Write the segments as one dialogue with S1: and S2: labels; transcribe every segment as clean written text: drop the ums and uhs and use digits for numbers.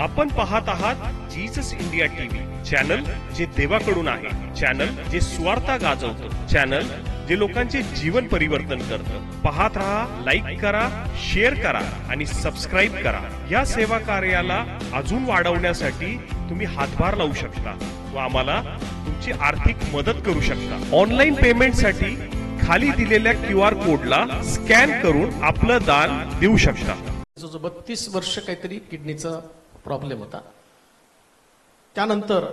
S1: आपण पाहत आहात जीसस इंडिया टीव्ही, चॅनल जे देवाकडून आहे, चॅनल जे स्वार्था गाजवतं, चॅनल जे लोकांचे जीवन परिवर्तन करतं. पाहत राहा, लाईक करा, शेअर करा आणि सबस्क्राईब करा. या सेवा कार्याला अजून वाढवण्यासाठी तुम्ही हातभार लावू शकता व आम्हाला तुमची आर्थिक मदत करू शकता. ऑनलाईन पेमेंटसाठी खाली दिलेल्या QR कोडला स्कॅन करून आपलं दान देऊ शकता.
S2: जो 32 वर्ष काहीतरी किडनीचा प्रॉब्लेम होता. त्यानंतर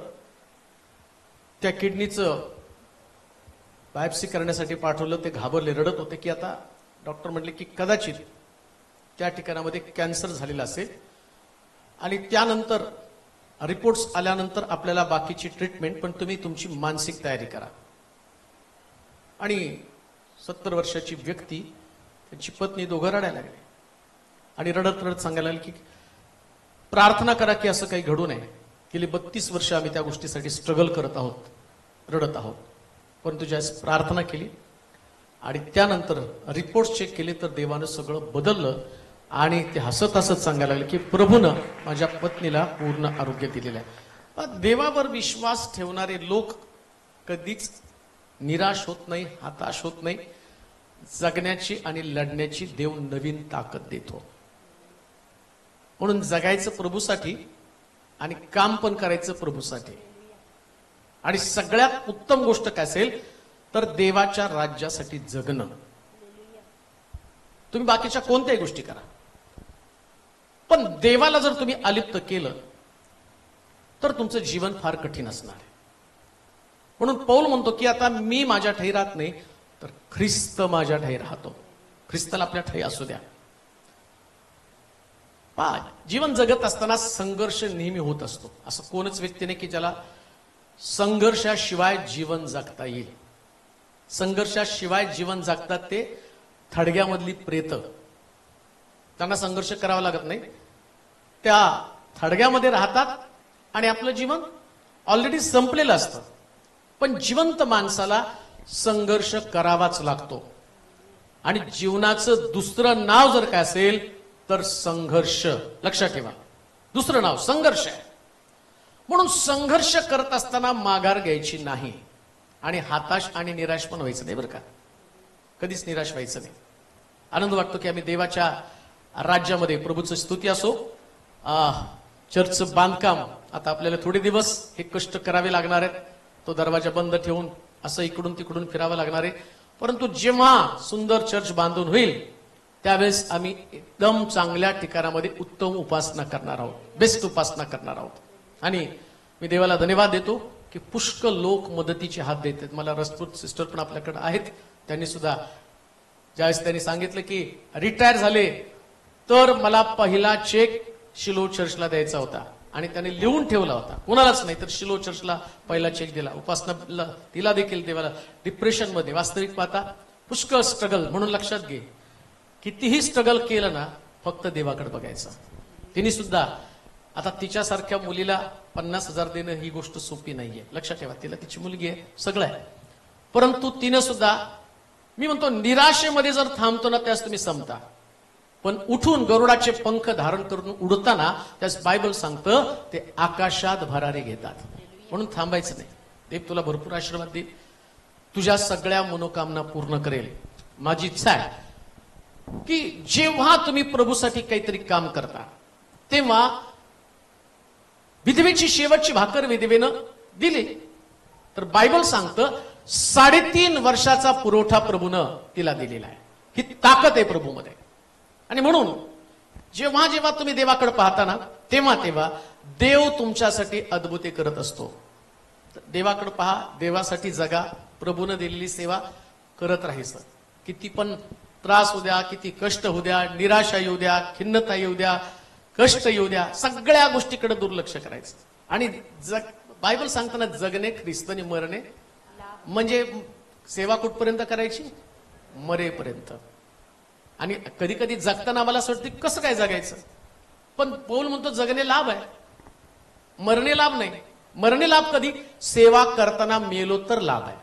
S2: त्या किडनीचं बायोप्सी करण्यासाठी पाठवलं. ते घाबरले, रडत होते की आता डॉक्टर म्हटले की कदाचित त्या ठिकाणामध्ये कॅन्सर झालेला असेल आणि त्यानंतर रिपोर्ट्स आल्यानंतर आपल्याला बाकीची ट्रीटमेंट, पण तुम्ही तुमची मानसिक तयारी करा. आणि 70 वर्षाची व्यक्ती, त्यांची पत्नी, दोघं रडायला लागले आणि रडत रडत सांगायला लागले की प्रार्थना करा की असं काही घडू नये. गेली 32 वर्ष आम्ही त्या गोष्टीसाठी स्ट्रगल करत आहोत, रडत आहोत. परंतु ज्यावेळेस प्रार्थना केली आणि त्यानंतर रिपोर्ट चेक केले तर देवानं सगळं बदललं आणि ते हसत हसत सांगायला लागले की प्रभूनं माझ्या पत्नीला पूर्ण आरोग्य दिलेलं आहे. देवावर विश्वास ठेवणारे लोक कधीच निराश होत नाही, हताश होत नाही. जगण्याची आणि लढण्याची देव नवीन ताकद देतो. म्हणून जगायचं प्रभूसाठी आणि काम पण करायचं प्रभूसाठी. आणि सगळ्यात उत्तम गोष्ट काय असेल तर देवाच्या राज्यासाठी जगणं. तुम्ही बाकीच्या कोणत्याही गोष्टी करा, पण देवाला जर तुम्ही अलिप्त केलं तर तुमचं जीवन फार कठीण असणार आहे. म्हणून पौल म्हणतो की आता मी माझ्या ठाई राहत नाही तर ख्रिस्त माझ्या ठाई राहतो. ख्रिस्ताला आपल्या ठाई असू द्या. जीवन जगत असताना संघर्ष नेहमी होत असतो. असं कोणच व्यक्ती नाही की ज्याला संघर्षाशिवाय जीवन जगता येईल. संघर्षाशिवाय जीवन जगतात ते थडग्यामधली प्रेत. त्यांना संघर्ष करावा लागत नाही, त्या थडग्यामध्ये राहतात आणि आपलं जीवन ऑलरेडी संपलेलं असतं. पण जिवंत माणसाला संघर्ष करावाच लागतो. आणि जीवनाचं दुसरं नाव जर काय असेल तर संघर्ष. लक्षात ठेवा, दुसरं नाव संघर्ष आहे. म्हणून संघर्ष करत असताना माघार घ्यायची नाही आणि हताश आणि निराश पण व्हायचं नाही. बरं का, कधीच निराश व्हायचं नाही. आनंद वाटतो की आम्ही देवाच्या राज्यामध्ये, प्रभूचं स्तुती असो, चर्चचं बांधकाम, आता आपल्याला थोडे दिवस हे कष्ट करावे लागणार आहेत. तो दरवाजा बंद ठेवून असं इकडून तिकडून फिरावं लागणार आहे. परंतु जेव्हा सुंदर चर्च बांधून होईल त्यावेळेस आम्ही एकदम चांगल्या ठिकाणामध्ये उत्तम उपासना करणार आहोत, बेस्ट उपासना करणार आहोत. आणि मी देवाला धन्यवाद देतो की पुष्कळ लोक मदतीचे हात देतात. मला रसपूत सिस्टर पण आपल्याकडे आहेत. त्यांनी सुद्धा ज्यावेळेस त्यांनी सांगितलं की रिटायर झाले तर मला पहिला चेक शिलो चर्चला द्यायचा होता आणि त्याने लिहून ठेवला होता. कोणालाच नाही तर शिलो चर्चला पहिला चेक दिला. उपासना तिला देखील देवाला डिप्रेशन मध्ये, वास्तविक पाहता पुष्कळ स्ट्रगल. म्हणून लक्षात घे, कितीही स्ट्रगल केलं ना, फक्त देवाकडे बघायचं. तिने सुद्धा आता तिच्यासारख्या मुलीला 50,000 देणं ही गोष्ट सोपी नाहीये. लक्षात ठेवा, तिला तिची मुलगी आहे, सगळं आहे. परंतु तिनं सुद्धा, मी म्हणतो निराशेमध्ये जर थांबतो ना त्यास तुम्ही संपता, पण उठून गरुडाचे पंख धारण करून उडताना त्यास बायबल सांगतं ते आकाशात भरारी घेतात. म्हणून थांबायचं नाही. देव तुला भरपूर आशीर्वाद देईल, तुझ्या सगळ्या मनोकामना पूर्ण करेल. माझी इच्छा आहे की जेव्हा तुम्ही प्रभूसाठी काहीतरी काम करता तेव्हा विधवेची शेवटची भाकर विधवेनं दिली तर बायबल सांगतं 3.5 वर्षाचा पुरवठा प्रभूनं तिला दिलेला आहे. ही ताकद आहे प्रभूमध्ये. आणि म्हणून जेव्हा जेव्हा तुम्ही देवाकडे पाहता ना तेव्हा तेव्हा देव तुमच्यासाठी अद्भुते करत असतो. देवाकडे पहा, देवासाठी जगा, प्रभूनं दिलेली सेवा करत राहायचं. किती पण त्रास होऊ द्या, किती कष्ट होऊ द्या, निराशा येऊ द्या, खिन्नता येऊ द्या, कष्ट येऊ द्या, सगळ्या गोष्टीकडे दुर्लक्ष करायचं. आणि बायबल सांगताना जगणे ख्रिस्तनी मरणे, म्हणजे सेवा कुठपर्यंत करायची? मरेपर्यंत. आणि कधी कधी जगताना आम्हाला असं वाटतं कसं काय जगायचं, पण पौल म्हणतो जगणे लाभ आहे, मरणे लाभ नाही. मरणे लाभ कधी? सेवा करताना मेलो तर लाभ आहे.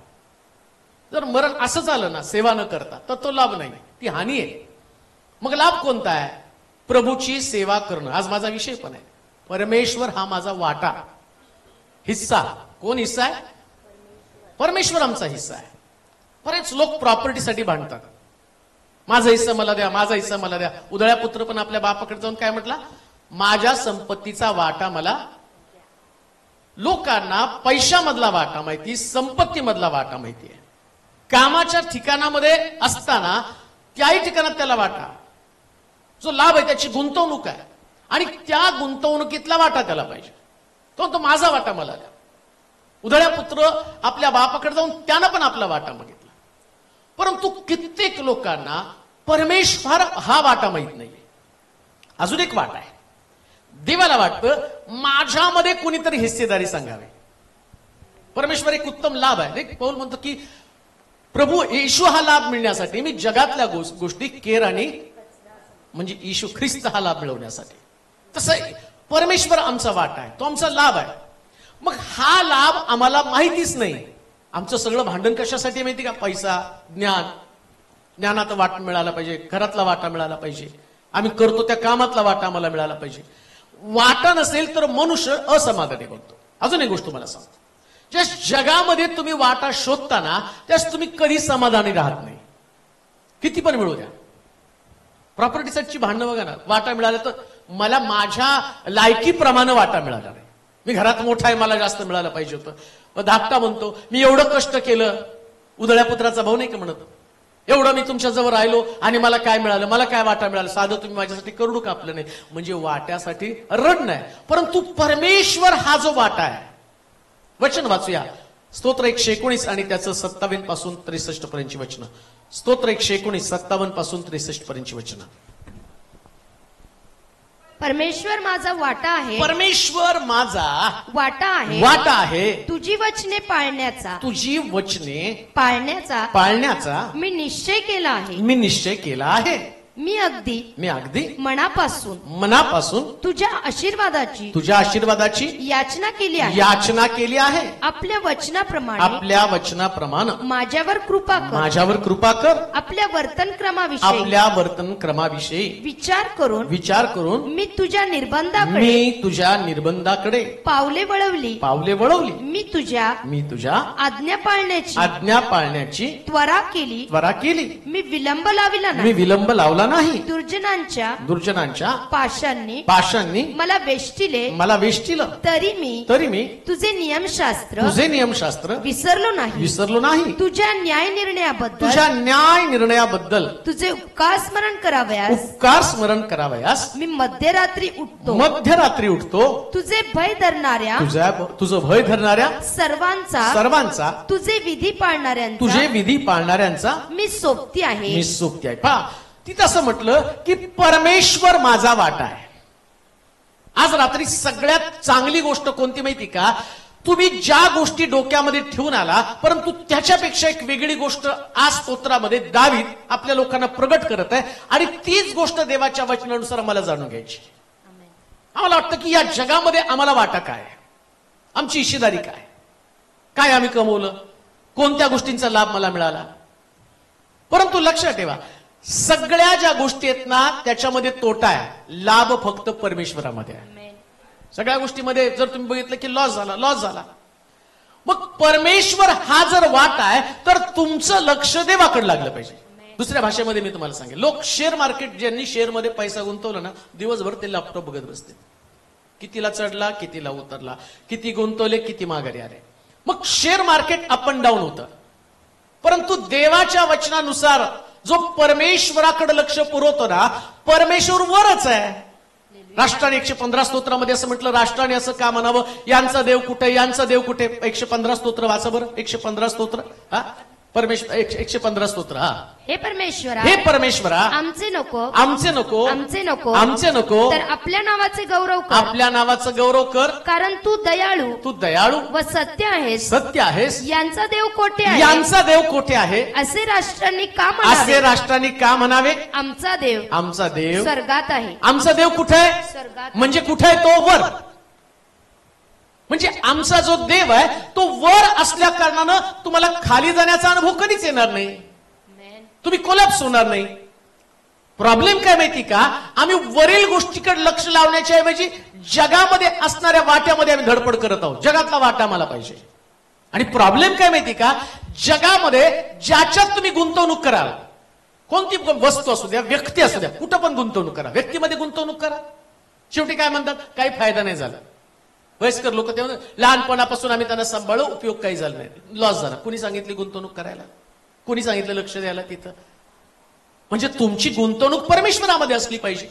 S2: जर मरण असं झालं ना सेवा न करता तर तो लाभ नाही, ती हानी आहे. मग लाभ कोणता आहे? प्रभूची सेवा करणं. आज माझा विषय पण आहे, परमेश्वर हा माझा वाटा, हिस्सा. कोण हिस्सा आहे? परमेश्वर आमचा हिस्सा आहे. बरेच लोक प्रॉपर्टीसाठी भांडतात. माझा हिस्सा मला द्या, माझा हिस्सा मला द्या. उधळ्या पुत्र पण आपल्या बापाकडे जाऊन काय म्हटला? माझ्या संपत्तीचा वाटा मला. लोकांना पैशामधला वाटा माहिती, संपत्तीमधला वाटा माहिती आहे. कामाच्या ठिकाणामध्ये असताना त्याही ठिकाणात त्याला वाटा, जो लाभ आहे त्याची गुंतवणूक आहे आणि त्या गुंतवणुकीतला वाटा त्याला पाहिजे. तो माझा वाटा मला द्या. उधळ्या पुत्र आपल्या बापाकडे जाऊन त्यानं पण आपला वाटा मागितला. परंतु कित्येक लोकांना परमेश्वर हा वाटा माहित नाहीये. अजून एक वाटा आहे. देवाला वाटतं माझ्यामध्ये कोणीतरी हिस्सेदारी सांगावी. परमेश्वर एक उत्तम लाभ आहे. पौल म्हणतो की प्रभू येशू हा लाभ मिळण्यासाठी मी जगातल्या गोष्टी केर आणि म्हणजे येशू ख्रिस्त हा लाभ मिळवण्यासाठी. तसं परमेश्वर आमचा वाटा आहे, तो आमचा लाभ आहे. मग हा लाभ आम्हाला माहितीच नाही. आमचं सगळं भांडण कशासाठी माहिती का? पैसा, ज्ञान. ज्ञानाचा वाटा मिळाला पाहिजे, घरातला वाटा मिळाला पाहिजे, आम्ही करतो त्या कामातला वाटा आम्हाला मिळाला पाहिजे. वाटा नसेल तर मनुष्य असमाधानी बनतो. अजून एक गोष्ट तुम्हाला सांगतो, ज्या जगामध्ये तुम्ही वाटा शोधताना त्यास तुम्ही कधी समाधानी राहत नाही. किती पण मिळू द्या. प्रॉपर्टीसाठी भांडणं बघा ना. वाटा मिळाला तर मला माझ्या लायकीप्रमाणे वाटा मिळाला नाही. मी घरात मोठा आहे, मला जास्त मिळालं पाहिजे होतं. धाकटा म्हणतो मी एवढं कष्ट केलं. उधळ्या पुत्राचा भाऊ नाही का म्हणत, एवढं मी तुमच्या जवळ राहिलो आणि मला काय मिळालं, मला काय वाटा मिळालं, साधं तुम्ही माझ्यासाठी करोडू कापलं नाही. म्हणजे वाट्यासाठी रड नाही. परंतु परमेश्वर हा जो वाटा आहे, वचन वाचूया. स्तोत्र 119 आणि त्याचं 27 पासून 63 पर्यंतची वचनं. स्तोत्र 119 57 पासून 63 पर्यंतची वचनं.
S3: परमेश्वर माझा वाटा आहे,
S2: परमेश्वर माझा
S3: वाटा आहे,
S2: वाटा आहे.
S3: तुझी वचने पाळण्याचा,
S2: तुझी वचने
S3: पाळण्याचा
S2: पाळण्याचा
S3: मी निश्चय केला आहे.
S2: मी निश्चय केला आहे.
S3: मी
S2: अगदी
S3: मनापासून तुझ्या आशीर्वादाची याचना केली आहे. आपल्या वचनाप्रमाणे माझ्यावर कृपा कर. आपल्या वर्तन क्रमाविषयी विचार करून मी तुझ्या निर्बंधाकडे पावले वळवली. मी तुझ्या आज्ञा पाळण्याची त्वरा केली. मी विलंब लावला नाही. दुर्जनांच्या पाशांनी मला वेष्टिलं. तरी मी तुझे नियमशास्त्र विसरलो नाही. तुझ्या न्याय निर्णयाबद्दल तुझे उपकार स्मरण करावयास मी मध्यरात्री उठतो. तुझे भय धरणाऱ्या सर्वांचा तुझे विधी पाळणाऱ्यांचा मी सोबती आहे.
S2: तिथं असं म्हटलं की परमेश्वर माझा वाटा आहे. आज रात्री सगळ्यात चांगली गोष्ट कोणती माहिती का? तुम्ही ज्या गोष्टी डोक्यामध्ये ठेवून आला, परंतु त्याच्यापेक्षा एक वेगळी गोष्ट आज स्तोत्रामध्ये दावीद आपल्या लोकांना प्रगट करत आहे. आणि तीच गोष्ट देवाच्या वचनानुसार आम्हाला जाणून घ्यायची. आम्हाला वाटतं की या जगामध्ये आम्हाला वाटा काय, आमची हिस्सेदारी काय आम्ही कमवलं, कोणत्या गोष्टींचा लाभ मला मिळाला. परंतु लक्षात ठेवा, सगळ्या ज्या गोष्टी आहेत ना त्याच्यामध्ये तोटा आहे, लाभ फक्त परमेश्वरामध्ये आहे. सगळ्या गोष्टीमध्ये जर तुम्ही बघितलं की लॉस झाला. मग परमेश्वर हा जर वाट आहे तर तुमचं लक्ष देवाकडे लागलं पाहिजे. दुसऱ्या भाषेमध्ये मी तुम्हाला सांगेन, लोक शेअर मार्केट, ज्यांनी शेअर मध्ये पैसा गुंतवला ना, दिवसभर ते लॅपटॉप बघत बसते. कितीला चढला, कितीला उतरला, किती गुंतवले, किती माघारी आले. मग share market up and down होतं. परंतु देवाच्या वचनानुसार जो परमेश्वराकडे लक्ष पुरवतो ना, परमेश्वर वरच आहे. राष्ट्राने 115 स्तोत्रामध्ये असं म्हटलं, राष्ट्राने असं का म्हणावं, यांचा देव कुठे, यांचा देव कुठे. 115 स्तोत्र वाचा बरं. 115 स्तोत्र. परमेश्वर 115 स्तोत्र.
S3: हे परमेश्वरा आमचे नको तर आपल्या नावाचे गौरव कर. कारण तू दयाळू व सत्य आहेस. यांचा देव कोठे आहे असे राष्ट्रांनी का म्हणावे. आमचा देव स्वर्गात आहे.
S2: आमचा देव कुठे आहे?
S3: स्वर्गात.
S2: म्हणजे कुठे आहे तो? वर. म्हणजे आमचा जो देव आहे तो वर असल्या कारणानं तुम्हाला खाली जाण्याचा अनुभव कधीच येणार नाही. तुम्ही कोलॅप्स होणार नाही. प्रॉब्लेम काय माहिती का, आम्ही वरील गोष्टीकडे लक्ष लावण्याच्या ऐवजी जगामध्ये असणाऱ्या वाट्यामध्ये आम्ही धडपड करत आहोत. जगातला वाटा मला पाहिजे. आणि प्रॉब्लेम काय माहिती का, जगामध्ये ज्याच्यात तुम्ही गुंतवणूक कराल, कोणती वस्तू असू द्या, व्यक्ती असू द्या, कुठं पण गुंतवणूक करा, व्यक्तीमध्ये गुंतवणूक करा, शेवटी काय म्हणतात, काही फायदा नाही झाला. वयस्कर लोक ते म्हणतात, लहानपणापासून आम्ही त्यांना सांभाळू, उपयोग काही झाला नाही, लॉस झाला. कुणी सांगितली गुंतवणूक करायला, कुणी सांगितलं लक्ष द्यायला तिथं. म्हणजे तुमची गुंतवणूक परमेश्वरामध्ये असली पाहिजे.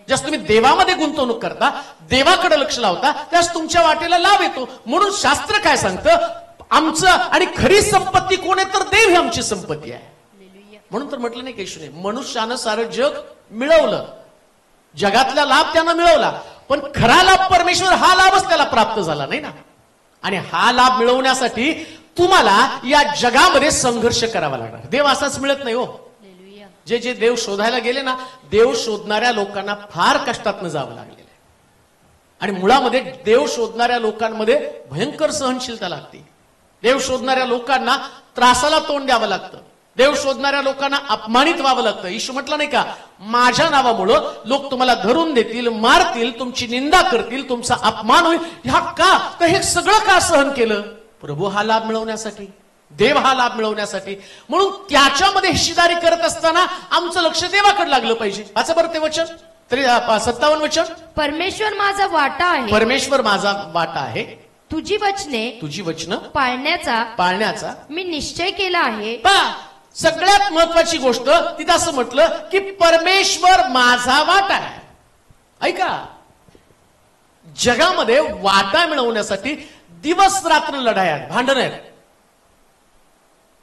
S2: जस तुम्ही देवामध्ये गुंतवणूक करता, देवाकडे लक्ष लावता, त्यास तुमच्या वाटेला लाभ येतो. म्हणून शास्त्र काय सांगतं, आमचं आणि खरी संपत्ती कोण आहे, तर देव ही आमची संपत्ती आहे. म्हणून तर म्हटलं नाही केशूने, मनुष्यानं सारं जग मिळवलं, जगातला लाभ त्यानं मिळवला, पण खरा लाभ परमेश्वर हा लाभच त्याला प्राप्त झाला नाही ना. आणि हा लाभ मिळवण्यासाठी तुम्हाला या जगामध्ये संघर्ष करावा लागणार. देव असाच मिळत नाही हो. जे जे देव शोधायला गेले ना, देव शोधणाऱ्या लोकांना फार कष्टातनं जावं लागलेलं आहे. आणि मुळामध्ये देव शोधणाऱ्या लोकांमध्ये भयंकर सहनशीलता लागते. देव शोधणाऱ्या लोकांना त्रासाला तोंड द्यावं लागतं. देव शोधणाऱ्या लोकांना अपमानित व्हावं लागतं. येशू म्हटलं नाही का, माझ्या नावामुळं लोक तुम्हाला धरून देतील, मारतील, तुमची निंदा करतील, तुमचा अपमान होईल. ह्या का, तर हे सगळं का सहन केलं? प्रभू हा लाभ मिळवण्यासाठी, देव हा लाभ मिळवण्यासाठी. म्हणून त्याच्यामध्ये हिस्सेदारी करत असताना आमचं लक्ष देवाकडे लागलं पाहिजे. वाचा बरं ते वचन, 57 वचन.
S3: परमेश्वर माझा वाटा आहे,
S2: परमेश्वर माझा वाटा आहे,
S3: तुझी वचनं
S2: पाळण्याचा
S3: मी निश्चय केला आहे.
S2: सगळ्यात महत्वाची गोष्ट तिथं असं म्हटलं की परमेश्वर माझा वाटा आहे. ऐका, जगामध्ये वाटा मिळवण्यासाठी दिवस रात्र लढाई आहेत, भांडण आहेत.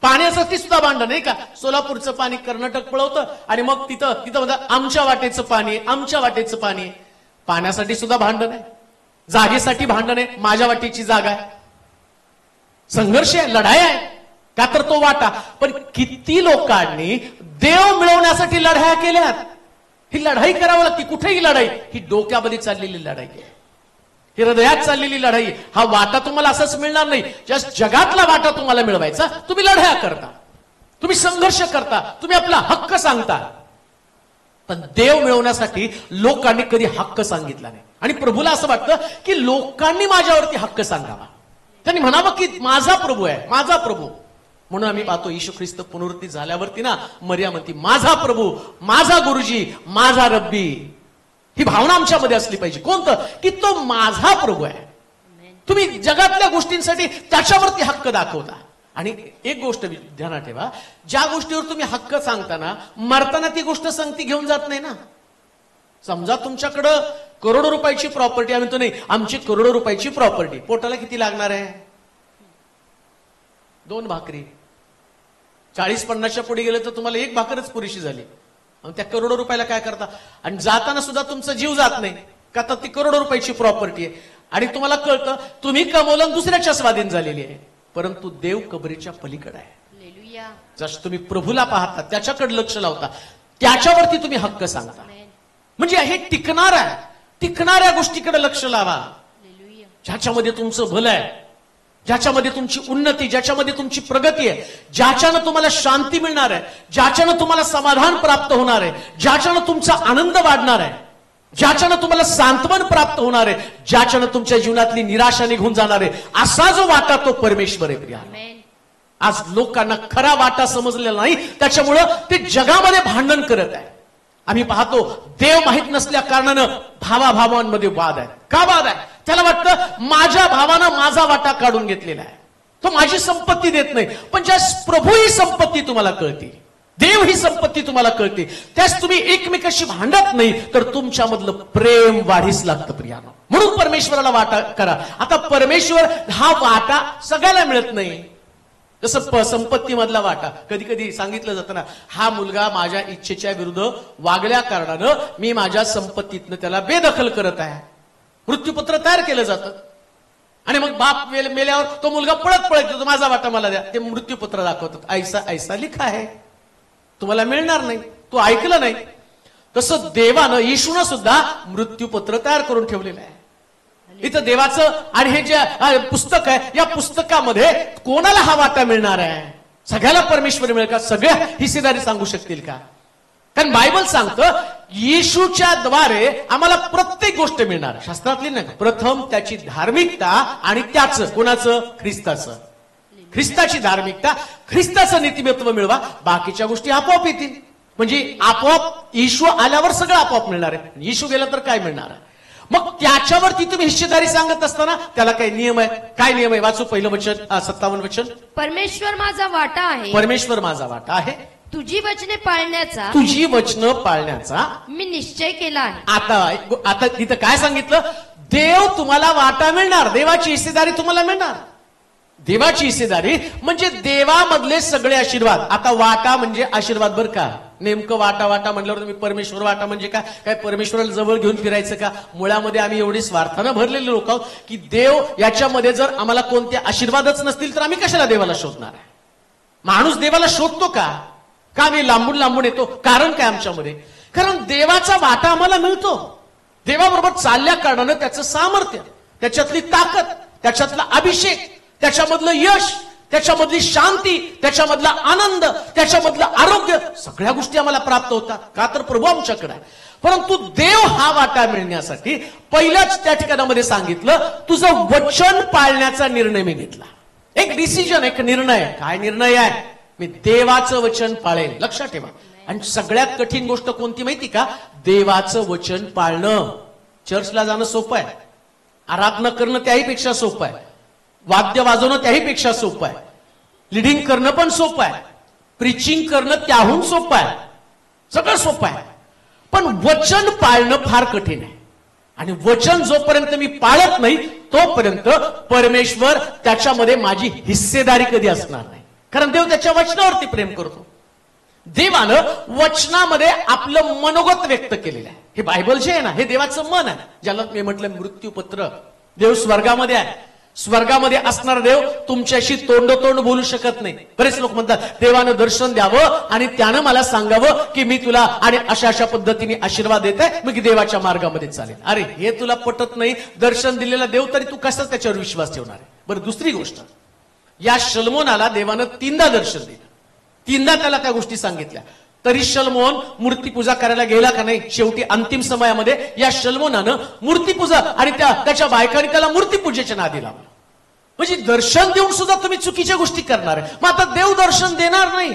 S2: पाण्यासाठी सुद्धा भांडण आहे का, सोलापूरचं पाणी कर्नाटक पळवतं आणि मग तिथं म्हणतात आमच्या वाटेचं पाणी, आमच्या वाटेचं पाणी. पाण्यासाठी सुद्धा भांडण आहे, जागेसाठी भांडण आहे, माझ्या वाटेची जागा आहे. संघर्ष आहे, लढाई आहे, का तर तो वाटा. पण किती लोकांनी देव मिळवण्यासाठी लढाया केल्यात. ही लढाई करावी लागते. कुठेही लढाई, ही डोक्यामध्ये चाललेली लढाई आहे, ही हृदयात चाललेली लढाई. हा वाटा तुम्हाला असाच मिळणार नाही. जस्ट जगातला वाटा तुम्हाला मिळवायचा, तुम्ही लढाया करता, तुम्ही संघर्ष करता, तुम्ही आपला हक्क सांगता. पण देव मिळवण्यासाठी लोकांनी कधी हक्क सांगितला नाही. आणि प्रभूला असं वाटतं की लोकांनी माझ्यावरती हक्क सांगावा, त्यांनी म्हणावं की माझा प्रभू आहे, माझा प्रभू. म्हणून आम्ही पाहतो येशू ख्रिस्त पुनरुत्थान झाल्यावरती ना, मरियम म्हणती माझा प्रभू, माझा गुरुजी, माझा रब्बी. ही भावना आमच्यामध्ये असली पाहिजे. कोणतं, की तो माझा प्रभू आहे. तुम्ही जगातल्या गोष्टींसाठी त्याच्यावरती हक्क दाखवता. आणि एक गोष्ट ध्यानात ठेवा, ज्या गोष्टीवर तुम्ही हक्क सांगताना, मरताना ती गोष्ट संगती घेऊन जात नाही ना. समजा तुमच्याकडं करोडो रुपयाची प्रॉपर्टी, आम्ही तो नाही, आमची करोडो रुपयाची प्रॉपर्टी, पोटाला किती लागणार आहे? 2 भाकरी. 40-50च्या पुढे गेले तर तुम्हाला 1 भाकरच पुरेशी झाली. त्या करोडो रुपयाला काय करता? आणि जाताना सुद्धा तुमचा जीव जात नाही का, तर ती करोडो रुपयाची प्रॉपर्टी आहे. आणि तुम्हाला कळतं तुम्ही कमवलं, दुसऱ्याच्या स्वाधीन झालेली आहे. परंतु देव कबरीच्या पलीकडे आहे. जसं तुम्ही प्रभूला पाहता, त्याच्याकडे लक्ष लावता, त्याच्यावरती तुम्ही हक्क सांगता. म्हणजे हे टिकणार आहे. टिकणाऱ्या गोष्टीकडे लक्ष लावा, ज्याच्यामध्ये तुमचं भलं आहे, ज्याच्यामध्ये तुमची उन्नती, ज्याच्यामध्ये तुमची प्रगती आहे, ज्याच्यानं तुम्हाला शांती मिळणार आहे, ज्याच्यानं तुम्हाला समाधान प्राप्त होणार आहे, ज्याच्यानं तुमचा आनंद वाढणार आहे, ज्याच्यानं तुम्हाला सांत्वन प्राप्त होणार आहे, ज्याच्यानं तुमच्या जीवनातली निराशा निघून जाणार आहे. असा जो वाटा तो परमेश्वर आहे. प्रिया, आज लोकांना खरा वाटा समजलेला नाही, त्याच्यामुळं ते जगामध्ये भांडण करत आहे. आम्ही पाहतो देव माहित नसल्या कारणानं भावाभावांमध्ये वाद आहे. का वाद आहे? त्याला वाटतं माझ्या भावानं माझा वाटा काढून घेतलेला आहे, तो माझी संपत्ती देत नाही. पण ज्या प्रभू ही संपत्ती तुम्हाला कळते, देव ही संपत्ती तुम्हाला कळते, त्यास तुम्ही एकमेकाशी भांडत नाही, तर तुमच्यामधलं प्रेम वाढीस लागतं. प्रियानो, म्हणून परमेश्वराला वाटा करा. आता परमेश्वर हा वाटा सगळ्याला मिळत नाही. जसं संपत्तीमधला वाटा कधी कधी सांगितलं जातं ना, हा मुलगा माझ्या इच्छेच्या विरुद्ध वागल्या कारणानं मी माझ्या संपत्तीतनं त्याला बेदखल करत आहे. मृत्यूपत्र तयार केलं जातं आणि मग बाप मेल्यावर तो मुलगा पळत येतो, माझा वाटा मला द्या. ते मृत्यूपत्र दाखवतात, ऐसा ऐसा लिखा आहे, तुम्हाला मिळणार नाही. तू ऐकलं नाही. तसं देवानं, येशूनं सुद्धा मृत्यूपत्र तयार करून ठेवलेलं आहे. इथं देवाचं आणि हे जे पुस्तक आहे, या पुस्तकामध्ये कोणाला हा वाटा मिळणार आहे? सगळ्याला परमेश्वर मिळेल का? सगळ्या हिस्सेदारी सांगू शकतील का? कारण बायबल सांगतं येशूच्या द्वारे आम्हाला प्रत्येक गोष्ट मिळणार. शास्त्रातली नाही, प्रथम त्याची धार्मिकता आणि त्याचं, कोणाचं? ख्रिस्ताचं. ख्रिस्ताची धार्मिकता, ख्रिस्ताचं नीतिमत्व मिळवा, बाकीच्या गोष्टी आपोआप येतील. म्हणजे आपोआप येशू आल्यावर सगळं आपोआप मिळणार आहे. येशू गेला तर काय मिळणार आहे? मग त्याच्यावरती तुम्ही हिस्सेदारी सांगत असताना त्याला काही नियम आहे. काय नियम आहे? वाचू पहिलं वचन, 57 वचन.
S3: परमेश्वर माझा वाटा आहे,
S2: परमेश्वर माझा वाटा आहे,
S3: तुझी वचने पाळण्याचा,
S2: तुझी वचनं पाळण्याचा
S3: मी निश्चय केला आहे.
S2: आता तिथं काय सांगितलं? देव तुम्हाला वाटा मिळणार, देवाची हिस्सेदारी तुम्हाला मिळणार. देवाची हिस्सेदारी म्हणजे देवामधले सगळे आशीर्वाद. आता वाटा म्हणजे आशीर्वाद बरं का. नेमकं वाटा वाटा म्हटल्यावर तुम्ही परमेश्वर वाटा म्हणजे काय परमेश्वराला जवळ घेऊन फिरायचं का? मुळामध्ये आम्ही एवढी स्वार्थानं भरलेले लोक आहोत की देव याच्यामध्ये जर आम्हाला कोणते आशीर्वादच नसतील तर आम्ही कशाला देवाला शोधणार आहे? माणूस देवाला शोधतो का? का मी लांबून लांबून येतो? कारण काय आमच्यामध्ये? कारण देवाचा वाटा आम्हाला मिळतो. देवाबरोबर चालल्या कारणानं त्याचं सामर्थ्य, त्याच्यातली ताकद, त्याच्यातला अभिषेक, त्याच्यामधलं यश, त्याच्यामधली शांती, त्याच्यामधला आनंद, त्याच्यामधलं आरोग्य, सगळ्या गोष्टी आम्हाला प्राप्त होतात. का तर प्रभू आमच्याकडे आहे. परंतु देव हा वाटा मिळण्यासाठी पहिल्याच त्या ठिकाणामध्ये सांगितलं, तुझं वचन पाळण्याचा निर्णय मी घेतला. एक डिसिजन, एक निर्णय. काय निर्णय आहे? मी देवाचं वचन पाळेन. लक्षात ठेवा. आणि सगळ्यात कठीण गोष्ट कोणती माहिती का? देवाचं वचन पाळणं. चर्चला जाणं सोपं आहे, आराधना करणं त्याही पेक्षा सोपं आहे, वाद्य वाजवणं त्याही पेक्षा सोपं आहे, लिडिंग करणं पण सोपं आहे, प्रीचिंग करणं त्याहून सोपं आहे, सगळं सोपं आहे. पण वचन पाळणं फार कठीण आहे. आणि वचन जोपर्यंत मी पाळत नाही तोपर्यंत परमेश्वर त्याच्यामध्ये माझी हिस्सेदारी कधी असणार नाही. कारण देव त्याच्या वचनावरती प्रेम करतो. देवानं वचनामध्ये आपलं मनोगत व्यक्त केलेलं आहे. हे बायबल जे आहे ना, हे देवाचं मन आहे, ज्याला मी म्हटलं मृत्यूपत्र. देव स्वर्गामध्ये आहे. स्वर्गामध्ये असणारा देव तुमच्याशी तोंडोतोंड बोलू शकत नाही. बरेच लोक म्हणतात देवानं दर्शन द्यावं आणि त्यानं मला सांगावं की मी तुला आणि अशा अशा पद्धतीने आशीर्वाद देत आहे, मग देवाच्या मार्गामध्ये चालेल. अरे हे तुला पटत नाही. दर्शन दिलेला देव तरी तू कसा त्याच्यावर विश्वास ठेवणार आहे? बरं, दुसरी गोष्ट, या शलमोनाला देवानं 3दा दर्शन दिलं, 3दा त्याला त्या गोष्टी सांगितल्या, तरी शलमोन मूर्तीपूजा करायला गेला का नाही? शेवटी अंतिम समयामध्ये या शलमोनानं मूर्तीपूजा आणि त्याच्या बायकांनी त्याला मूर्तीपूजेच्या नादी लावलं. म्हणजे दर्शन देऊन सुद्धा तुम्ही चुकीच्या गोष्टी करणार आहे. मग आता देव दर्शन देणार नाही.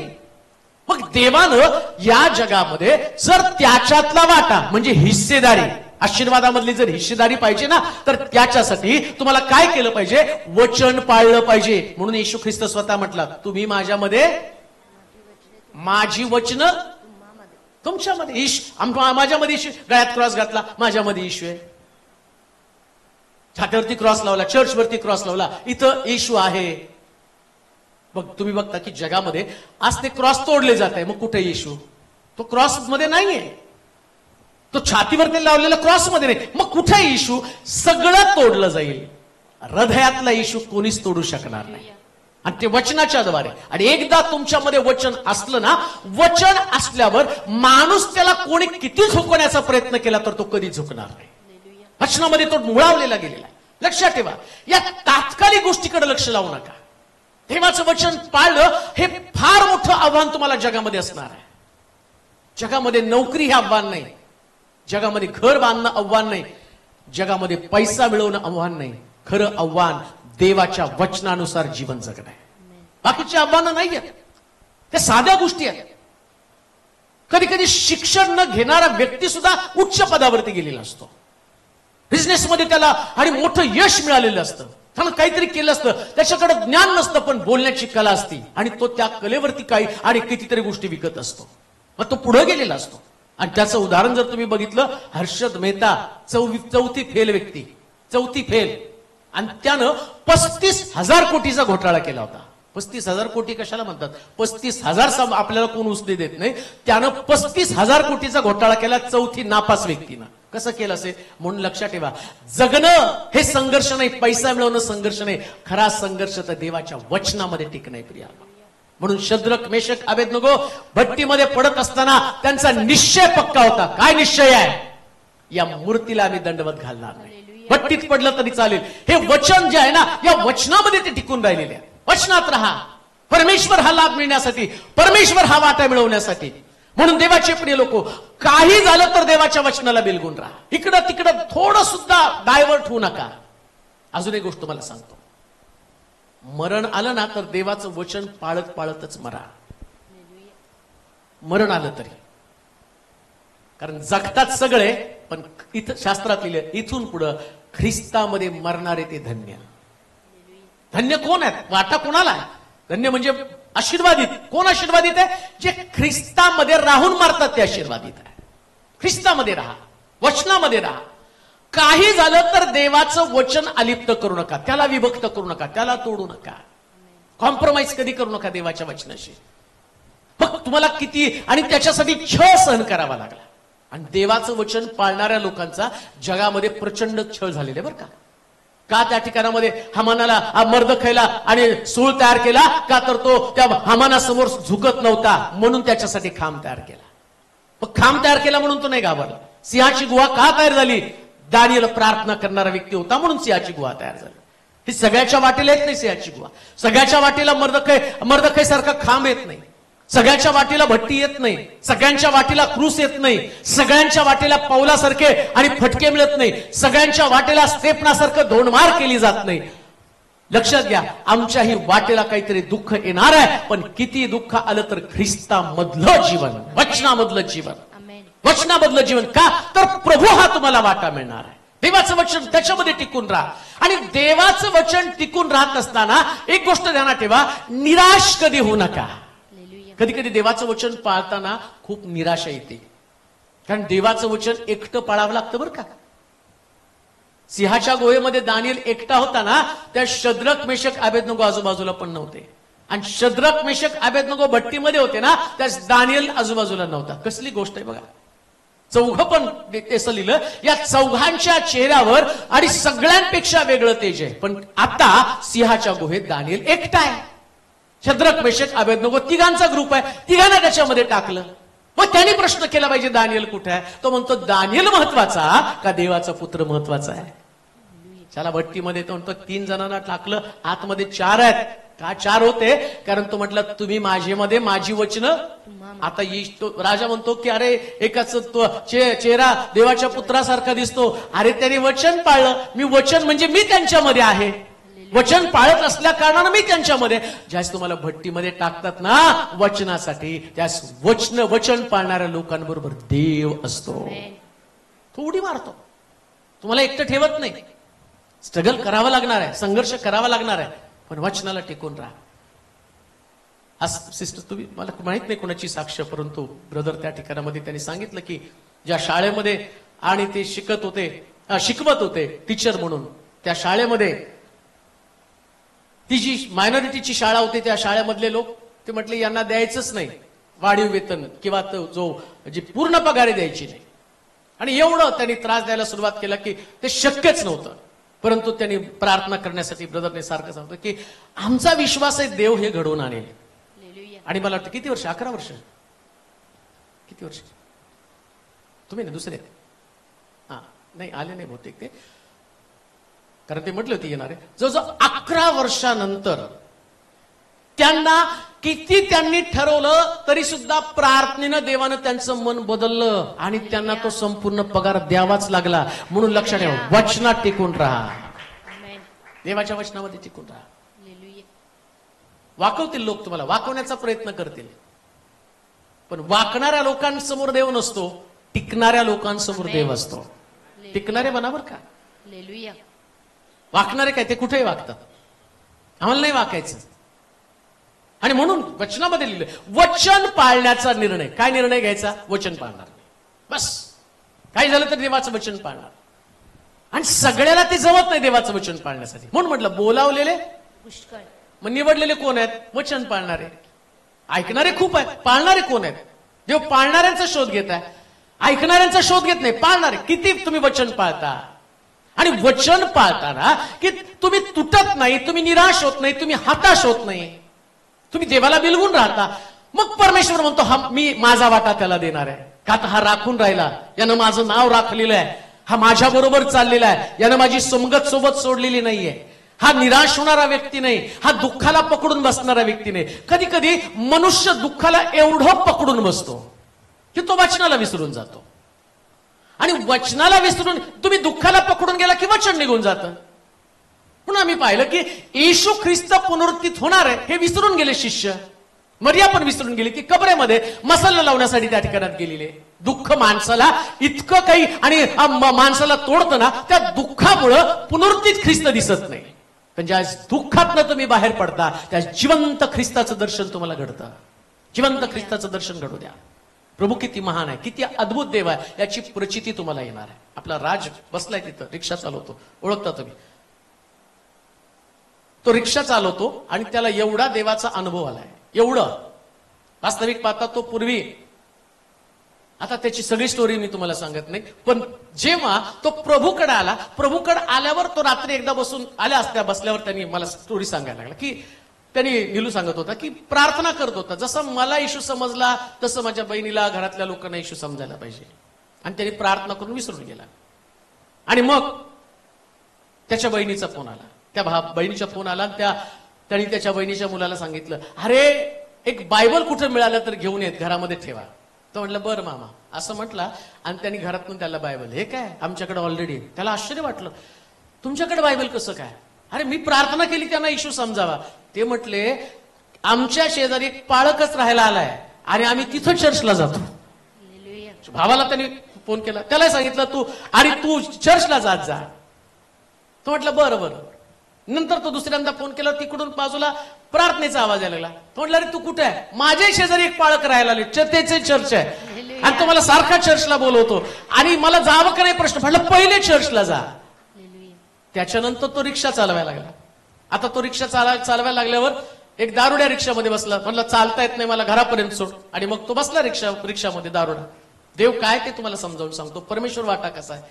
S2: मग देवानं या जगामध्ये जर त्याच्यातला वाटा म्हणजे हिस्सेदारी, आशीर्वादामधली जर हिस्सेदारी पाहिजे ना, तर त्याच्यासाठी तुम्हाला काय केलं पाहिजे? वचन पाळलं पाहिजे. म्हणून येशू ख्रिस्त स्वतः म्हटला, तुम्ही माझ्यामध्ये, माझी वचनं तुमच्यामध्ये. माझ्यामध्ये येशू, गळ्यात क्रॉस घातला, माझ्यामध्ये येशू आहे. छात्यावरती क्रॉस लावला, चर्चवरती क्रॉस लावला, इथं येशू आहे. बघ, तुम्ही बघता की जगामध्ये आज ते क्रॉस तोडले जात आहे. मग कुठे येशू? तो क्रॉस मध्ये नाहीये, तो छातीवरती लावलेला क्रॉस मध्ये नाही. मग कुठे येशू? सगळं तोडलं जाईल. हृदयातला येशू कोणीच तोडू शकणार नाही. आणि ते वचनाच्या द्वारे. आणि एकदा तुमच्यामध्ये वचन असलं ना, वचन असल्यावर माणूस त्याला कोणी किती झुकवण्याचा प्रयत्न केला तर तो कधी झुकणार नाही. वचनामध्ये तो मुळावलेला गेलेला आहे. लक्षात ठेवा, या तात्कालिक गोष्टीकडे लक्ष लावू नका. देवाचं वचन पाळलं हे फार मोठं आव्हान तुम्हाला जगामध्ये असणार आहे. जगामध्ये नोकरी हे आव्हान नाही, जगामध्ये घर बांधणं आव्हान नाही, जगामध्ये पैसा मिळवणं आव्हान नाही. खरं आव्हान देवाच्या वचनानुसार जीवन जगणं आहे. बाकीची आव्हानं नाही आहेत, त्या साध्या गोष्टी आहेत. कधी कधी शिक्षण न घेणारा व्यक्ती सुद्धा उच्च पदावरती गेलेला असतो. बिझनेसमध्ये त्याला आणि मोठं यश मिळालेलं असतं, त्यानं काहीतरी केलं असतं, त्याच्याकडे ज्ञान नसतं पण बोलण्याची कला असती, आणि तो त्या कलेवरती काही आणि कितीतरी गोष्टी विकत असतो. मग तो पुढे गेलेला असतो. आणि त्याचं उदाहरण जर तुम्ही बघितलं, हर्षद मेहता, चौथी फेल व्यक्ती, चौथी फेल, आणि त्यानं 35,000 कोटीचा घोटाळा केला होता. 35,000 कोटी कशाला म्हणतात? 35,000 आपल्याला कोण उचली देत नाही. त्यानं 35,000 कोटीचा घोटाळा केला चौथी नापास व्यक्तीनं. कसं केलं असेल? म्हणून लक्षात ठेवा, जगणं हे संघर्ष नाही, पैसा मिळवणं संघर्ष नाही, खरा संघर्ष तर देवाच्या वचनामध्ये टिकणं आहे प्रिया. म्हणून शद्रक, मेशक, अबेदनगो भट्टीमध्ये पडत असताना त्यांचा निश्चय पक्का होता. काय निश्चय आहे? या मूर्तीला आम्ही दंडवत घालणार नाही. भट्टीत पडलं तरी चालेल. हे वचन जे आहे ना, या वचनामध्ये ते टिकून राहिलेले आहे. वचनात राहा. परमेश्वर हा लाभ मिळण्यासाठी, परमेश्वर हा वाटा मिळवण्यासाठी. म्हणून देवाचे प्रिय लोक, काही झालं तर देवाच्या वचनाला बिलगून राहा. इकडं तिकडं थोडं सुद्धा डायव्हर्ट होऊ नका. अजून एक गोष्ट मला सांगतो, मरण आलं ना तर देवाचं वचन पाळत पाळतच मरा. मरण आलं तरी, कारण जगतात सगळे, पण इथं शास्त्रात लिहिलं, इथून पुढं ख्रिस्तामध्ये मरणारे ते धन्य. धन्य कोण आहेत? वाटा कोणाला आहे? धन्य म्हणजे आशीर्वादित. कोण आशीर्वादित आहे? जे ख्रिस्तामध्ये राहून मरतात ते आशीर्वादित आहे. ख्रिस्तामध्ये राहा, वचनामध्ये राहा. काही झालं तर देवाचं वचन अलिप्त करू नका, त्याला विभक्त करू नका, त्याला तोडू नका. कॉम्प्रोमाइज कधी करू नका देवाच्या वचनाशी. मग तुम्हाला किती आणि त्याच्यासाठी छळ सहन करावा लागला. आणि देवाचं वचन पाळणाऱ्या लोकांचा जगामध्ये प्रचंड छळ झालेले बरं का. का त्या ठिकाणामध्ये हामानाला मर्दखैला आणि सूळ तयार केला? का तर तो त्या हामानासमोर झुकत नव्हता, म्हणून त्याच्यासाठी खांब तयार केला. मग खांब तयार केला म्हणून तो नाही घाबरला. सिंहाची गुहा का तयार झाली? दानिएल प्रार्थना करणारा व्यक्ती होता म्हणून सिंहाची गुहा तयार झाली. ही सगळ्याच्या वाटेला येत नाही सिंहाची गुहा. सगळ्याच्या वाटेला मर्दखै सारखा खांब येत नाही. सगळ्याच्या वाटेला भट्टी येत नाही. सगळ्यांच्या वाटेला क्रूस येत नाही. सगळ्यांच्या वाटेला पौलासारखे आणि फटके मिळत नाही. सगळ्यांच्या वाटेला स्टेफनासारखं धोंडमार केली जात नाही. लक्षात घ्या, आमच्याही वाटेला काहीतरी दुःख येणार आहे, पण किती दुःख आलं तर ख्रिस्तामधलं जीवन, वचनामधलं जीवन, वचनामधलं जीवन. का तर प्रभू हा तुम्हाला वाटा मिळणार आहे. देवाचं वचन त्याच्यामध्ये टिकून राहा. आणि देवाचं वचन टिकून राहत असताना एक गोष्ट ध्यानात ठेवा, निराश कधी होऊ नका. कधी कधी देवाचं वचन पाळताना खूप निराशा येते, कारण देवाचं वचन एकटं पाळावं लागतं बरं का. सिंहाच्या गुहेमध्ये दानिएल एकटा होता ना, त्या शद्रक मेशक अबेदनगो आजूबाजूला पण नव्हते. आणि शद्रक मेशक अबेदनगो भट्टीमध्ये होते ना, त्या दानिएल आजूबाजूला नव्हता. कसली गोष्ट आहे बघा. चौघ पण असं लिहिलं, या चौघांच्या चेहऱ्यावर आणि सगळ्यांपेक्षा वेगळं तेज आहे. पण आता सिंहाच्या गुहेत दानिएल एकटा आहे. शद्रक मेशक अबेदनगो तिघांचा ग्रुप आहे, तिघांना त्याच्यामध्ये टाकलं. मग त्यांनी प्रश्न केला पाहिजे, दानिएल कुठे आहे? तो म्हणतो, दानिएल महत्वाचा का देवाचा पुत्र महत्वाचा आहे? त्याला भट्टीमध्ये तो म्हणतो 3 जणांना टाकलं, आतमध्ये 4 आहेत. का 4 होते? कारण तो म्हटलं, तुम्ही माझेमध्ये माझी वचनं. आता राजा म्हणतो की अरे एकाच तो चेहरा देवाच्या पुत्रासारखा दिसतो. अरे त्याने वचन पाळलं, मी वचन म्हणजे मी त्यांच्यामध्ये आहे. वचन पाळत असल्या कारणानं मी त्यांच्यामध्ये. ज्यास तुम्हाला भट्टीमध्ये टाकतात ना वचनासाठी, त्यास वचन पाळणाऱ्या लोकांबरोबर देव असतो. तो उडी मारतो, तुम्हाला एकटं ठेवत नाही. स्ट्रगल करावा लागणार आहे, संघर्ष करावा लागणार आहे, पण वचनाला टिकून राहा. आज सिस्टर, तुम्ही मला माहित नाही कोणाची साक्ष, परंतु ब्रदर त्या ठिकाणामध्ये त्यांनी सांगितलं की ज्या शाळेमध्ये आणि ते शिकवत होते टीचर म्हणून, त्या शाळेमध्ये ती जी मायनॉरिटीची शाळा होती, त्या शाळेमधले लोक ते म्हटले यांना द्यायचंच नाही वाढीव वेतन किंवा जी पूर्ण पगारी द्यायची नाही. आणि एवढं त्यांनी त्रास द्यायला सुरुवात केला की ते शक्यच नव्हतं. परंतु त्यांनी प्रार्थना करण्यासाठी ब्रदरने सारखं सांगतो की आमचा विश्वास आहे देव हे घडवून आणेल. आणि मला वाटतं किती वर्ष, 11 वर्ष, किती वर्ष तुम्ही ना दुसरे नाही आले नाही बहुतेक ते, कारण ते म्हटलं होते येणारे. जवळजवळ 11 वर्षानंतर त्यांना किती त्यांनी ठरवलं तरी सुद्धा प्रार्थनेनं देवानं त्यांचं मन बदललं आणि त्यांना तो संपूर्ण पगार द्यावाच लागला. म्हणून लक्षात ठेवा, वचनात टिकून राहा, देवाच्या वचनामध्ये टिकून राहा. वाकवतील लोक, तुम्हाला वाकवण्याचा प्रयत्न करतील, पण वाकणाऱ्या लोकांसमोर देव नसतो, टिकणाऱ्या लोकांसमोर देव असतो. टिकणारे बरोबर का? वाकणारे काय ते कुठेही वागतात, आम्हाला नाही वाकायचं. आणि म्हणून वचनामध्ये लिहिलं, वचन पाळण्याचा निर्णय. काय निर्णय घ्यायचा? वचन पाळणार, बस. काय झालं तर देवाचं वचन पाळणार. आणि सगळ्याला ते जमत नाही देवाचं वचन पाळण्यासाठी. म्हणून म्हटलं बोलावलेले पुष्कळ, मग निवडलेले कोण आहेत? वचन पाळणारे. ऐकणारे खूप आहेत, पाळणारे कोण आहेत? देव पाळणाऱ्यांचा शोध घेत आहे, ऐकणाऱ्यांचा शोध घेत नाही. पाळणारे किती तुम्ही वचन पाळता. आणि वचन पाळताना की तुम्ही तुटत नाही, तुम्ही निराश होत नाही, तुम्ही हताश होत नाही, तुम्ही देवाला बिलगून राहता. मग परमेश्वर म्हणतो हा मी माझा वाटा त्याला देणार आहे. का तर हा राखून राहिला, यानं माझं नाव राखलेलं आहे, हा माझ्या बरोबर चाललेला आहे, यानं माझी संगत सोबत सोडलेली नाहीये. हा निराश होणारा व्यक्ती नाही, हा दुःखाला पकडून बसणारा व्यक्ती नाही. कधी कधी मनुष्य दुःखाला एवढं पकडून बसतो, की तो वचनाला विसरून जातो. आणि वचनाला विसरून तुम्ही दुःखाला पकडून गेला की वचन निघून जातं. म्हणून आम्ही पाहिलं की येशू ख्रिस्त पुनरुत्थित होणार आहे हे विसरून गेले शिष्य. मरिया पण विसरून गेली की कबरेमध्ये मसाला लावण्यासाठी त्या ठिकाणात गेलेले. दुःख माणसाला इतकं काही आणि माणसाला तोडतं ना, त्या दुःखामुळं पुनरुत्थित ख्रिस्त दिसत नाही. पण ज्या दुःखातनं तुम्ही बाहेर पडता त्या जिवंत ख्रिस्ताचं दर्शन तुम्हाला घडतं. जिवंत ख्रिस्ताचं दर्शन घडू द्या. प्रभू किती महान आहे, किती अद्भुत देव आहे याची प्रचिती तुम्हाला येणार आहे. आपला राज बसलाय तिथं, रिक्षा चालवतो, ओळखता तुम्ही. तो रिक्षा चालवतो आणि त्याला एवढा देवाचा अनुभव आलाय, एवढं वास्तविक पाहता तो पूर्वी, आता त्याची सगळी स्टोरी मी तुम्हाला सांगत नाही, पण जेव्हा तो प्रभूकडे आला, प्रभूकडे आल्यावर तो रात्री एकदा बसून आल्या असत्या बसल्यावर त्यांनी मला स्टोरी सांगायला लागला की त्यांनी नीलू सांगत होता की प्रार्थना करत होता, जसं मला येशू समजला तसं माझ्या बहिणीला, घरातल्या लोकांना येशू समजायला पाहिजे. आणि त्यांनी प्रार्थना करून विसरून गेला. आणि मग त्याच्या बहिणीचा फोन आला, त्या बहिणीचा फोन आला. त्यांनी त्याच्या बहिणीच्या मुलाला सांगितलं, अरे एक बायबल कुठे मिळालं तर घेऊन येत, घरामध्ये ठेवा. तो म्हटलं बरं मामा, असं म्हटला. आणि त्यांनी घरातून त्याला बायबल, हे काय आमच्याकडे ऑलरेडी. त्याला आश्चर्य वाटलं, तुमच्याकडे बायबल कसं काय? अरे मी प्रार्थना केली त्यांना येशू समजावा. ते म्हटले आमच्या शेजारी एक पाळकच राहायला आलाय आणि आम्ही तिथं चर्चला जातो. भावाला त्यांनी फोन केला, त्याला सांगितलं तू चर्चला जात जा. तो म्हटलं बरं बरं. नंतर तो दुसऱ्यांदा फोन केला, तिकडून बाजूला प्रार्थनेचा आवाज यायला लागला. तो म्हटलं अरे तू कुठे आहे? माझ्या शेजारी एक पाळक राहायला आले, त्याचे चर्च आहे आणि तो मला सारखा चर्चला बोलवतो आणि मला जावं का नाही प्रश्न. म्हटलं पहिले चर्चला जा. त्याच्यानंतर तो रिक्षा चालवायला लागला. आता तो रिक्षा चालवायला लागल्यावर एक दारुड्या रिक्षामध्ये बसला. म्हणलं चालता येत नाही मला, घरापर्यंत सोड. आणि मग तो बसला रिक्षामध्ये दारुडा. देव काय ते तुम्हाला समजावून सांगतो, परमेश्वर वाटा कसा आहे.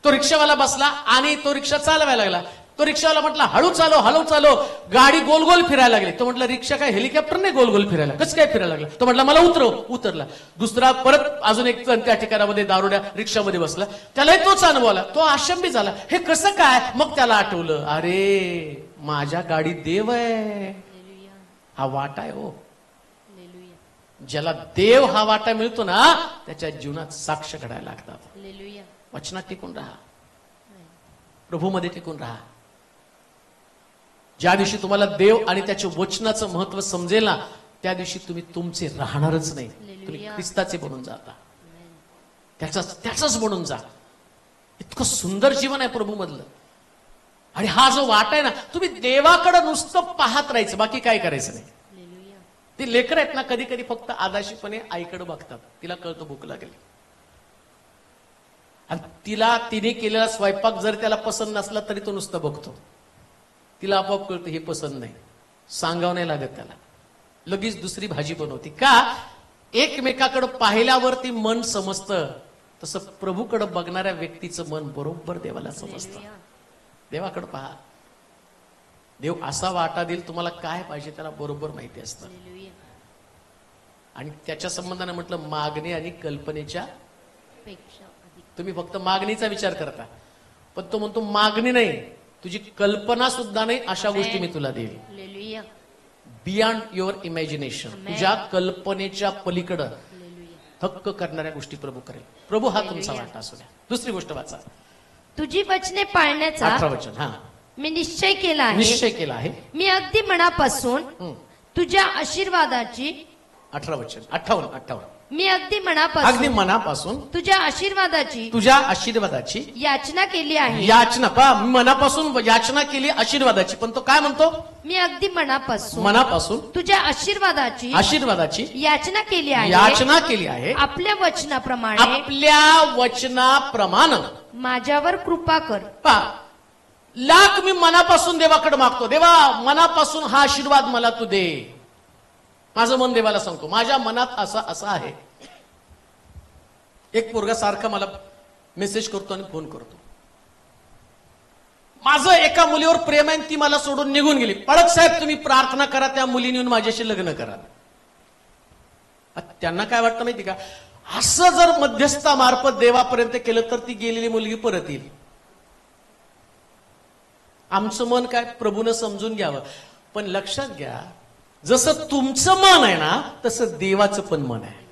S2: तो रिक्षावाला बसला आणि तो रिक्षा चालवायला लागला. तो रिक्षावाला म्हटला हळू चालव हळू चालव, गाडी गोल गोल फिरायला लागली. तो म्हटलं रिक्षा काय हेलिकॉप्टरने गोल गोल फिरायला, कसं काय फिरायला लागला? तो म्हटला मला उतरला. दुसरा परत अजून एक त्या ठिकाणामध्ये दारुड्या रिक्षामध्ये बसला. त्यालाही तोच अनुभव आला. तो आशंबित झाला, हे कसं काय? मग त्याला आठवलं, अरे माझ्या गाडीत देव आहे, हा वाटा आहे. हो, ज्याला देव हा वाटा मिळतो ना त्याच्या जीवनात साक्ष घडायला लागतात. वचनात टिकून राहा, प्रभूमध्ये टिकून राहा. ज्या दिवशी तुम्हाला देव आणि त्याच्या वचनाचं महत्व समजेल ना, त्या दिवशी तुम्ही तुमचे राहणारच नाही, तुम्ही ख्रिस्ताचे बनून जाता, त्याचाच बनून जा. इतकं सुंदर जीवन आहे प्रभू मधलं. आणि हा जो वाट आहे ना, तुम्ही देवाकडे नुसतं पाहत राहायचं, बाकी काय करायचं नाही. ती लेकरं आहेत ना, कधी कधी फक्त आदाशीपणे आईकडे बघतात, तिला कळतं भूक लागेल. आणि तिने केलेला स्वयंपाक जर त्याला पसंत नसला तरी तो नुसतं बघतो. तिला आपोआप कळतं हे पसंत नाही, सांगावं नाही लागत त्याला, लगेच दुसरी भाजी बनवती. का? एकमेकाकडे पाहिल्यावरती मन समजतं. तसं प्रभूकडे बघणाऱ्या व्यक्तीचं मन बरोबर देवाला समजतं. देवाकडे पहा, देव असा वाटा देईल, तुम्हाला काय पाहिजे त्याला बरोबर माहिती असतं. आणि त्याच्या संबंधाने म्हटलं मागणी आणि कल्पनेच्या पेक्षा तुम्ही फक्त मागणीचा विचार करता, पण तो म्हणतो मागणी नाही, तुझी कल्पना सुद्धा नाही अशा गोष्टी मी तुला देईल. बियॉन्ड युअर इमॅजिनेशन, तुझ्या कल्पनेच्या पलीकडं हक्क करणाऱ्या गोष्टी प्रभू करेल. प्रभू हा तुमचा वाटा असू द्या. दुसरी गोष्ट वाचा,
S3: तुझी वचने पाळण्याचा
S2: 18 वचन. हा,
S3: मी निश्चय केला आहे. मी अगदी मनापासून तुझ्या आशीर्वादाची
S2: 18 वचन 58
S3: मी अगदी मनापासून तुझ्या आशीर्वादाची याचना केली आहे.
S2: याचना मनापासून याचना केली आशीर्वादाची. पण तो काय म्हणतो?
S3: मी अगदी मनापासून तुझ्या आशीर्वादाची याचना केली आहे. आपल्या वचनाप्रमाणे माझ्यावर कृपा कर.
S2: लाख मी मनापासून देवाकडे मागतो, देवा मनापासून हा आशीर्वाद मला तू दे. माझं मन देवाला सांगतो, माझ्या मनात असं आहे. एक पोरगा सारखा मला मेसेज करतो आणि फोन करतो, माझं एका मुलीवर प्रेम आहे, ती मला सोडून निघून गेली. पळत साहेब तुम्ही प्रार्थना करा, त्या मुलीने येऊन माझ्याशी लग्न करा. त्यांना काय वाटतं माहिती का, असं जर मध्यस्थामार्फत देवापर्यंत केलं तर ती गेलेली मुलगी परत येईल. आमचं मन काय प्रभूनं समजून घ्यावं. पण लक्षात घ्या, जसं तुमचं मन आहे ना तसं देवाचं पण मन आहे.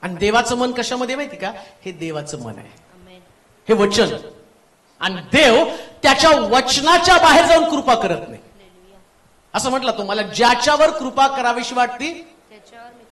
S2: आणि देवाचं मन कशामध्ये माहिती का? हे देवाचं मन आहे, हे वचन. आणि देव त्याच्या वचनाच्या बाहेर जाऊन कृपा करत नाही. असं म्हटलं, तुम्हाला ज्याच्यावर कृपा करावीशी वाटती